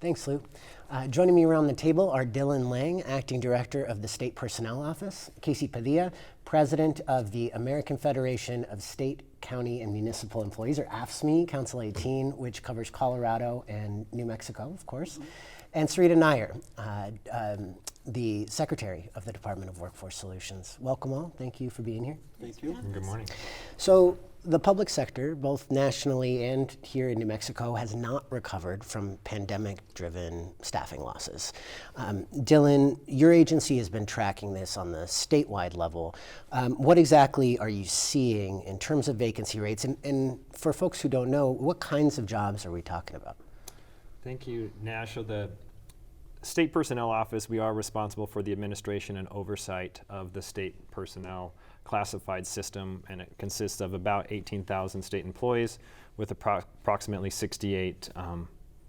Thanks, Lou. Joining me around the table are Dylan Lang, Acting Director of the State Personnel Office, Casey Padilla, President of the American Federation of State, County, and Municipal Employees, or AFSCME, Council 18, which covers Colorado and New Mexico, of course, and Sarita Nair, the Secretary of the Department of Workforce Solutions. Welcome all. Thank you for being here. Thank you. Good morning. So the public sector, both nationally and here in New Mexico, has not recovered from pandemic-driven staffing losses. Dylan, your agency has been tracking this on the statewide level. What exactly are you seeing in terms of vacancy rates? And for folks who don't know, what kinds of jobs are we talking about? Thank you, Nash. So the State Personnel Office, we are responsible for the administration and oversight of the state personnel classified system, and it consists of about 18,000 state employees with approximately 68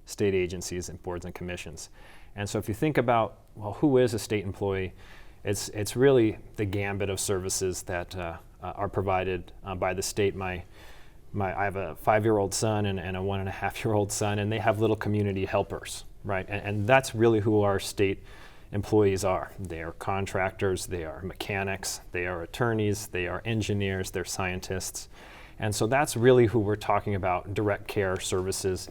state agencies and boards and commissions. And so if you think about, well, who is a state employee, it's really the gambit of services that are provided by the state. I have a 5-year-old son and a 1.5-year-old son, and they have little community helpers, right? And that's really who our state employees are. They are contractors, they are mechanics, they are attorneys, they are engineers, they're scientists. And so that's really who we're talking about, direct care services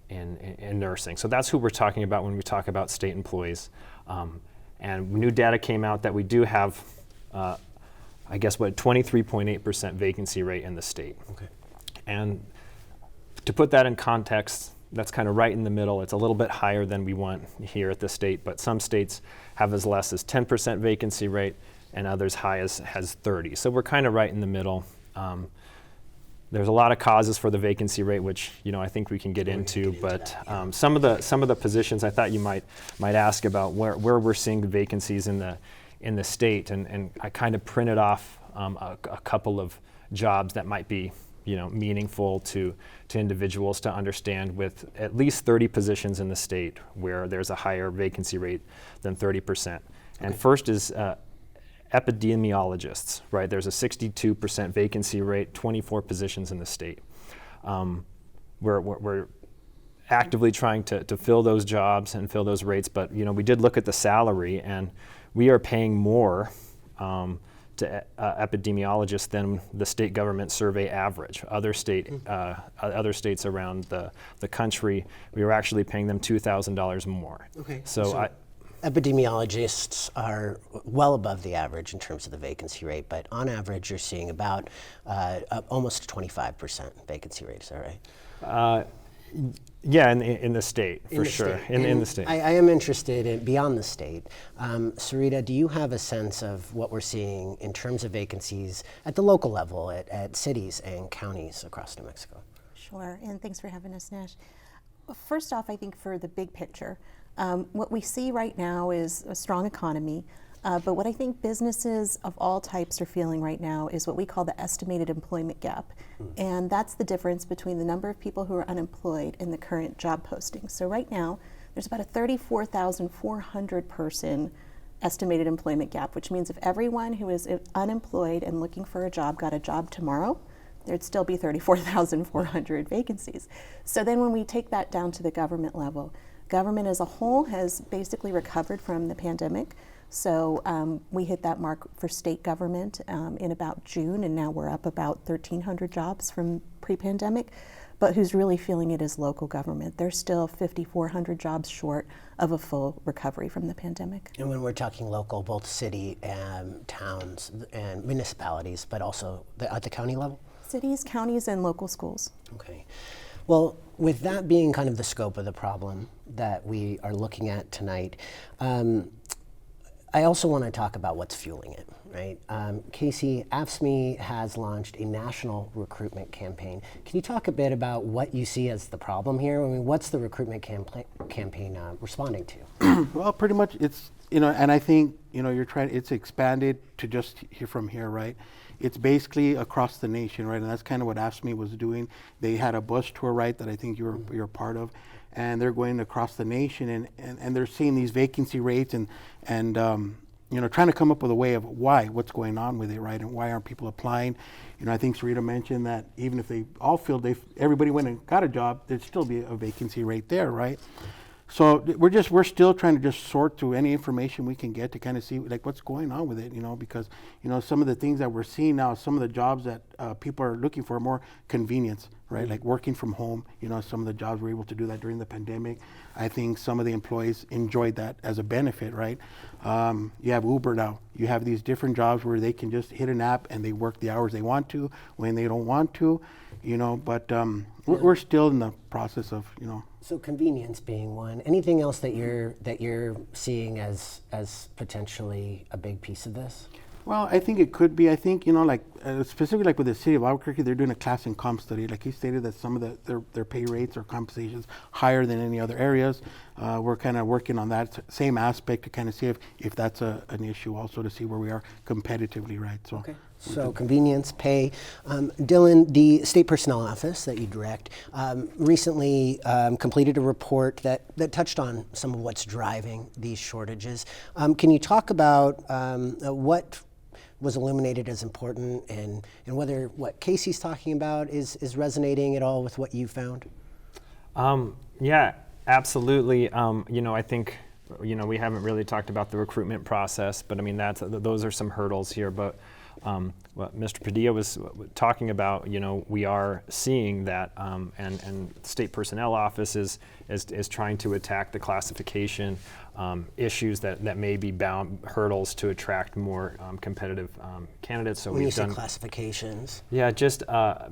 in nursing. So that's who we're talking about when we talk about state employees. And new data came out that we do have, 23.8% vacancy rate in the state. Okay. And to put that in context, that's kind of right in the middle. It's a little bit higher than we want here at the state, but some states have as less as 10% vacancy rate and others high as 30. So we're kind of right in the middle. There's a lot of causes for the vacancy rate, which I think we can get into. But some of the positions I thought you might ask about where we're seeing the vacancies in the state, and I kind of printed off a couple of jobs that might be meaningful to individuals to understand, with at least 30 positions in the state where there's a higher vacancy rate than 30%. Okay. And first is epidemiologists, right? There's a 62% vacancy rate, 24 positions in the state. We're actively trying to fill those jobs and fill those rates, but we did look at the salary, and we are paying more to epidemiologists than the state government survey average. Other states around the country, we were actually paying them $2,000 more. Okay. So epidemiologists are well above the average in terms of the vacancy rate, but on average you're seeing about almost 25% vacancy rate, is that right? Yeah, in the state, for sure. In the state. I am interested in beyond the state. Sarita, do you have a sense of what we're seeing in terms of vacancies at the local level, at cities and counties across New Mexico? Sure, and thanks for having us, Nash. First off, I think for the big picture, what we see right now is a strong economy. But what I think businesses of all types are feeling right now is what we call the estimated employment gap. And that's the difference between the number of people who are unemployed and the current job postings. So right now, there's about a 34,400 person estimated employment gap, which means if everyone who is unemployed and looking for a job got a job tomorrow, there'd still be 34,400 vacancies. So then when we take that down to the government level, government as a whole has basically recovered from the pandemic. So we hit that mark for state government in about June, and now we're up about 1,300 jobs from pre-pandemic. But who's really feeling it is local government. They're still 5,400 jobs short of a full recovery from the pandemic. And when we're talking local, both city and towns and municipalities, but also at the county level? Cities, counties, and local schools. Okay. Well, with that being kind of the scope of the problem that we are looking at tonight, I also want to talk about what's fueling it, right? Casey, AFSCME has launched a national recruitment campaign. Can you talk a bit about what you see as the problem here? I mean, what's the recruitment campaign responding to? Well, pretty much it's, and I think, it's expanded to just from here, right? It's basically across the nation, right? And that's kind of what AFSCME was doing. They had a bus tour, right, that I think you're part of. And they're going across the nation, and they're seeing these vacancy rates and trying to come up with a way of what's going on with it, right? And why aren't people applying? I think Sarita mentioned that even if they all filled, everybody went and got a job, there'd still be a vacancy right there, right? So we're still trying to just sort through any information we can get to kind of see like what's going on with it, because some of the things that we're seeing now, some of the jobs that people are looking for are more convenience, right? Like working from home. Some of the jobs were able to do that during the pandemic. I think some of the employees enjoyed that as a benefit, right? You have Uber now. You have these different jobs where they can just hit an app and they work the hours they want to when they don't want to, But we're still in the process of, So convenience being one. Anything else that you're seeing as potentially a big piece of this? Well, I think it could be. I think specifically like with the city of Albuquerque, they're doing a class and comp study. Like he stated that some of their pay rates or compensations higher than any other areas. We're kind of working on that same aspect to kind of see if that's an issue, also to see where we are competitively, right? So. Okay. So convenience, pay. Dylan, the State Personnel Office that you direct recently completed a report that touched on some of what's driving these shortages. Can you talk about what was illuminated as important and whether what Casey's talking about is resonating at all with what you found? Yeah, absolutely. I think we haven't really talked about the recruitment process, but I mean those are some hurdles here. But what Mr. Padilla was talking about, we are seeing that, and State Personnel Office is trying to attack the classification issues that may be hurdles to attract more competitive candidates. So when you we've say done classifications. Yeah, just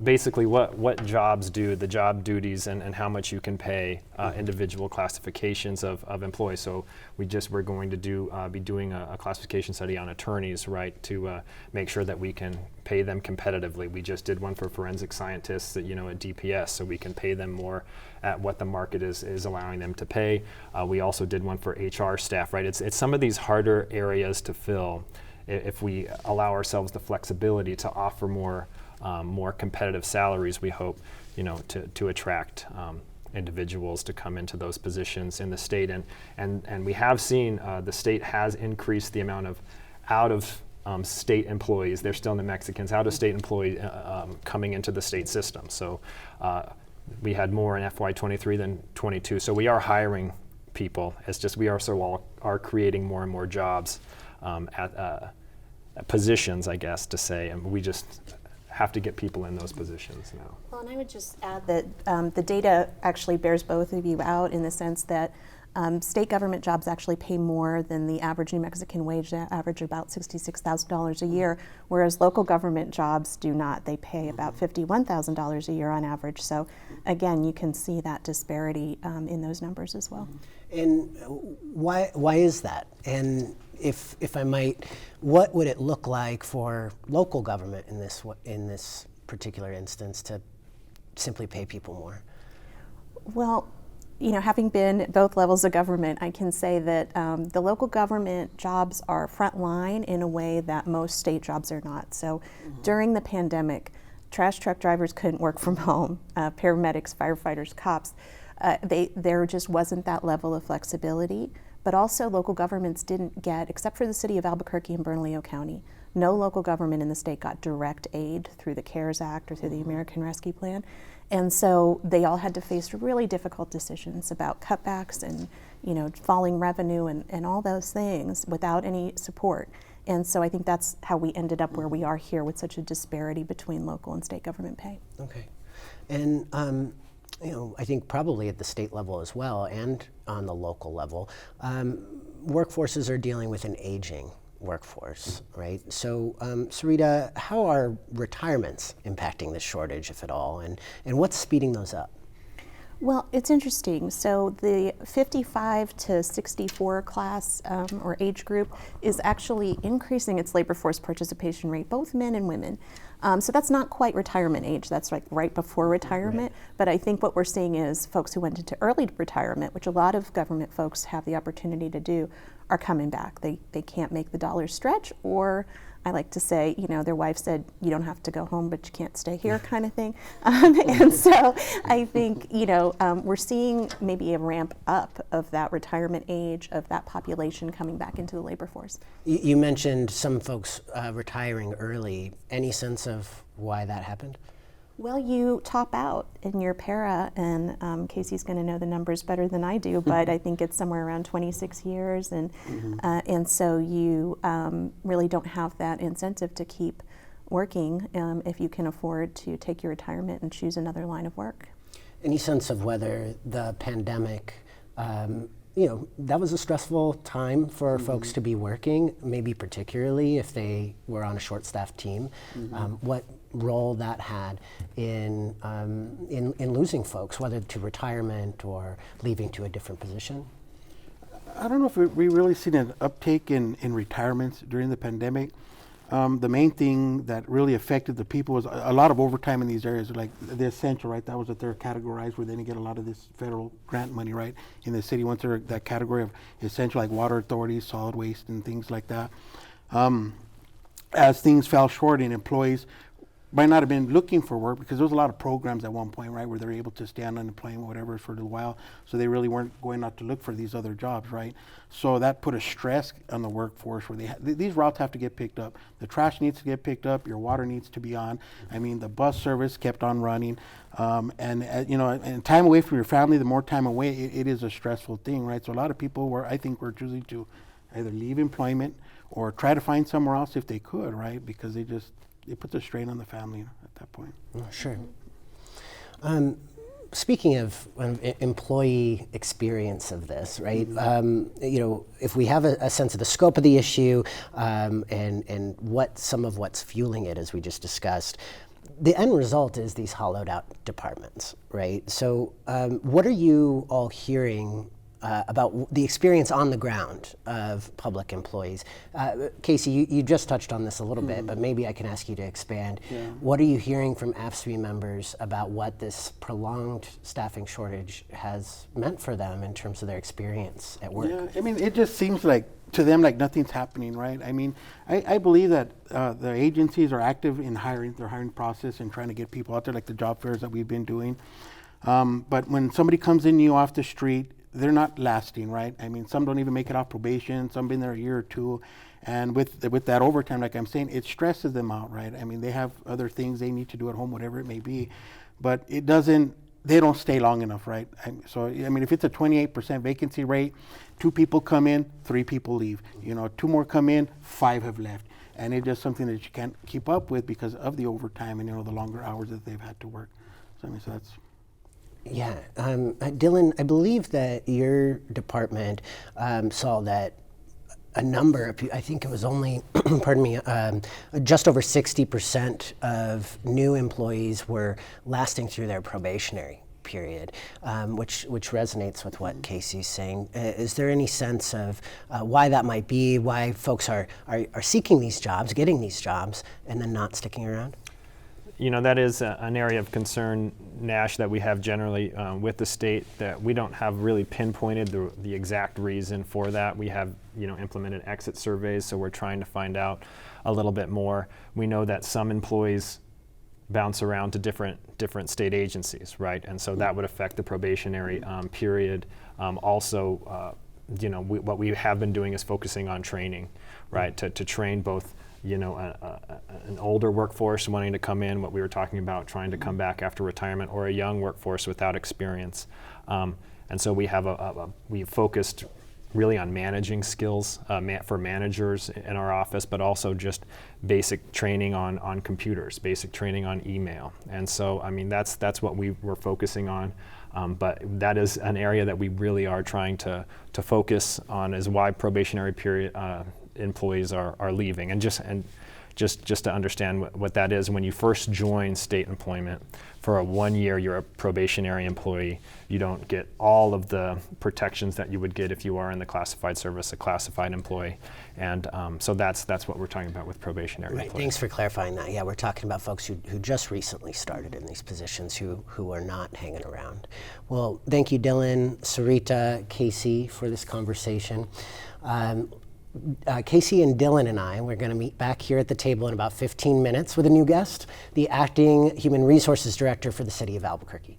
basically what jobs do, the job duties, and how much you can pay individual classifications of employees. So we're going to be doing a classification study on attorneys, right, to make sure that we can pay them competitively. We just did one for forensic scientists at DPS, so we can pay them more at what the market is allowing them to pay. We also did one for HR staff, right? It's some of these harder areas to fill if we allow ourselves the flexibility to offer more competitive salaries. We hope to attract individuals to come into those positions in the state, and we have seen the state has increased the amount of out of state employees. They're still in the Mexicans, out of state employees coming into the state system. So we had more in FY23 than 22. So we are hiring people. It's just we also are creating more and more jobs at positions, I guess, to say, and we just have to get people in those positions now. Well, and I would just add that the data actually bears both of you out in the sense that state government jobs actually pay more than the average New Mexican wage, that average about $66,000 a year, whereas local government jobs do not. They pay about $51,000 a year on average. So again, you can see that disparity in those numbers as well. And why is that? And if I might, what would it look like for local government in this particular instance to simply pay people more? Well, having been at both levels of government, I can say that the local government jobs are frontline in a way that most state jobs are not. So during the pandemic, trash truck drivers couldn't work from home, paramedics, firefighters, cops. There just wasn't that level of flexibility. But also local governments didn't get, except for the city of Albuquerque and Bernalillo County, no local government in the state got direct aid through the CARES Act or through the American Rescue Plan. And so they all had to face really difficult decisions about cutbacks and falling revenue and all those things without any support. And so I think that's how we ended up where we are here with such a disparity between local and state government pay. Okay. And I think probably at the state level as well and on the local level, workforces are dealing with an aging workforce, right? So, Sarita, how are retirements impacting this shortage, if at all, and what's speeding those up? Well, it's interesting. So the 55 to 64 class or age group is actually increasing its labor force participation rate, both men and women. So that's not quite retirement age, that's like right before retirement, right. But I think what we're seeing is folks who went into early retirement, which a lot of government folks have the opportunity to do, are coming back. They can't make the dollars stretch, or I like to say, their wife said, you don't have to go home, but you can't stay here kind of thing. And so I think, we're seeing maybe a ramp up of that retirement age of that population coming back into the labor force. You mentioned some folks retiring early. Any sense of why that happened? Well, you top out in your para, and Casey's going to know the numbers better than I do, but I think it's somewhere around 26 years, and so you really don't have that incentive to keep working if you can afford to take your retirement and choose another line of work. Any sense of whether the pandemic, that was a stressful time for folks to be working, maybe particularly if they were on a short-staffed team, what role that had in losing folks, whether to retirement or leaving to a different position? I don't know if we really seen an uptake in retirements during the pandemic. The main thing that really affected the people was a lot of overtime in these areas, like the essential, right? That was what they're categorized where they didn't get a lot of this federal grant money, right? In the city, once they're that category of essential, like water authorities, solid waste, and things like that. As things fell short and employees might not have been looking for work, because there was a lot of programs at one point, right, where they're able to stay on unemployment, whatever, for a little while. So they really weren't going out to look for these other jobs, right? So that put a stress on the workforce where these routes have to get picked up. The trash needs to get picked up. Your water needs to be on. I mean, the bus service kept on running. And time away from your family, the more time away, it is a stressful thing, right? So a lot of people were choosing to either leave employment or try to find somewhere else if they could, right? Because it puts a strain on the family at that point. Sure. Speaking of employee experience of this, right? If we have a sense of the scope of the issue and some of what's fueling it, as we just discussed, the end result is these hollowed out departments, right? So what are you all hearing about the experience on the ground of public employees? Casey, you just touched on this a little bit, but maybe I can ask you to expand. Yeah. What are you hearing from AFSCME members about what this prolonged staffing shortage has meant for them in terms of their experience at work? Yeah, I mean, it just seems like to them like nothing's happening, right? I mean, I believe that the agencies are active in their hiring process and trying to get people out there, like the job fairs that we've been doing. But when somebody comes in new off the street, they're not lasting, right? I mean, some don't even make it off probation. Some been there a year or two, and with that overtime, like I'm saying, it stresses them out, right? I mean, they have other things they need to do at home, whatever it may be, but they don't stay long enough, right? So I mean, if it's a 28% vacancy rate, 2 people come in, 3 people leave. 2 more come in, 5 have left, and it's just something that you can't keep up with because of the overtime and the longer hours that they've had to work. So I mean, so that's. Yeah, Dylan, I believe that your department saw that a number of, I think it was only, pardon me, just over 60% of new employees were lasting through their probationary period, which resonates with what Casey's saying. Is there any sense of why that might be, why folks are seeking these jobs, getting these jobs, and then not sticking around? That is an area of concern, Nash, that we have generally with the state, that we don't have really pinpointed the exact reason for that. We have, implemented exit surveys, so we're trying to find out a little bit more. We know that some employees bounce around to different state agencies, right? And so that would affect the probationary period. Also, what we have been doing is focusing on training, right? To train both an older workforce wanting to come in, what we were talking about, trying to come back after retirement, or a young workforce without experience. And so we have we focused really on managing skills for managers in our office, but also just basic training on computers, basic training on email. And so, I mean, that's what we were focusing on. But that is an area that we really are trying to focus on, is why probationary period employees are leaving. And just to understand what that is, when you first join state employment, for a 1 year you're a probationary employee. You don't get all of the protections that you would get if you are in the classified service, a classified employee. And so that's what we're talking about with probationary Right, employees. thanks for clarifying that. Yeah, we're talking about folks who just recently started in these positions who are not hanging around. Well, thank you, Dylan, Sarita, Casey, for this conversation. Casey and Dylan and I, we're going to meet back here at the table in about 15 minutes with a new guest, the Acting Human Resources Director for the City of Albuquerque.